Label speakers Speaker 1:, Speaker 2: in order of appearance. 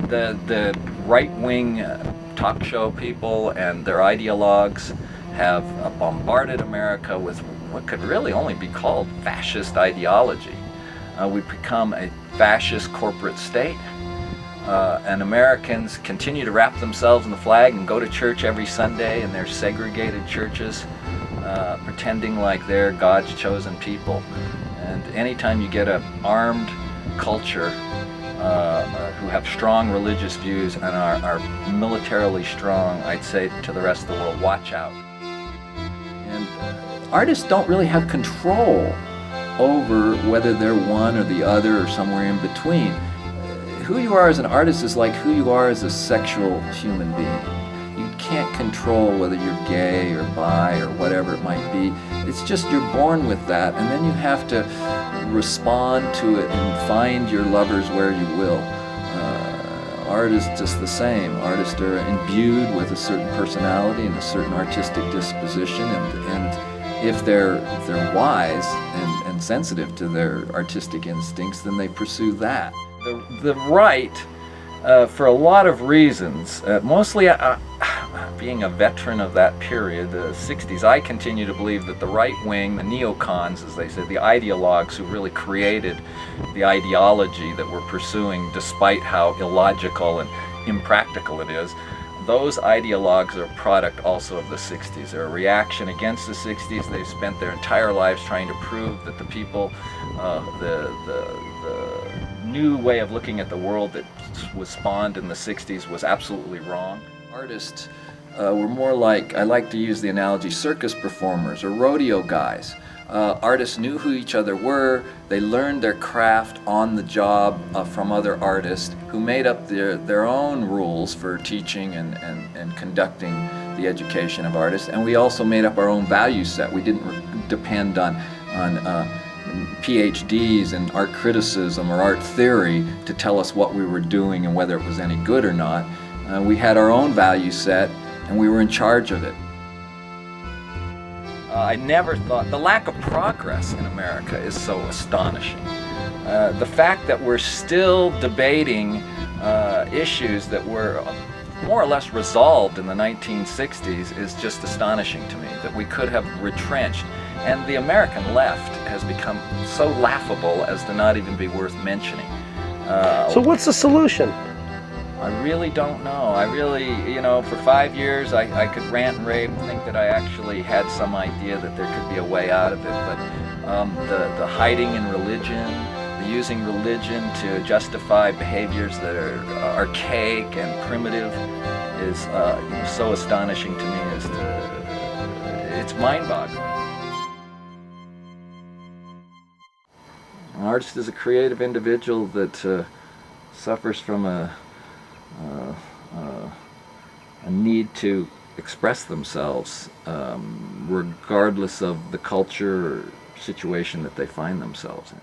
Speaker 1: The right-wing talk show people and their ideologues have bombarded America with what could really only be called fascist ideology. We've become a fascist corporate state, and Americans continue to wrap themselves in the flag and go to church every Sunday in their segregated churches, pretending like they're God's chosen people. And anytime you get an armed culture who have strong religious views and are militarily strong, I'd say to the rest of the world, watch out. And artists don't really have control over whether they're one or the other or somewhere in between. Who you are as an artist is like who you are as a sexual human being. You can't control whether you're gay or bi or whatever it might be. It's just you're born with that, and then you have to respond to it and find your lovers where you will. Art is just the same. Artists are imbued with a certain personality and a certain artistic disposition, and if they're wise and sensitive to their artistic instincts, then they pursue that. The right, for a lot of reasons, mostly being a veteran of that period, the 60s, I continue to believe that the right wing, the neocons, as they say, the ideologues who really created the ideology that we're pursuing, despite how illogical and impractical it is, those ideologues are a product also of the 60s. They're a reaction against the 60s. They've spent their entire lives trying to prove that the people, the new way of looking at the world that was spawned in the 60s was absolutely wrong. Artists were more like, I like to use the analogy, circus performers or rodeo guys. Artists knew who each other were. They learned their craft on the job from other artists who made up their own rules for teaching and conducting the education of artists. And we also made up our own value set. We didn't depend on PhDs in art criticism or art theory to tell us what we were doing and whether it was any good or not. We had our own value set, and we were in charge of it. I never thought, the lack of progress in America is so astonishing. The fact that we're still debating issues that were more or less resolved in the 1960s is just astonishing to me, that we could have retrenched. And the American left has become so laughable as to not even be worth mentioning.
Speaker 2: So what's the solution?
Speaker 1: I really don't know. I really, for 5 years I could rant and rave and think that I actually had some idea that there could be a way out of it, but the hiding in religion, the using religion to justify behaviors that are archaic and primitive is so astonishing to me as to, it's mind-boggling. An artist is a creative individual that suffers from a need to express themselves regardless of the culture or situation that they find themselves in.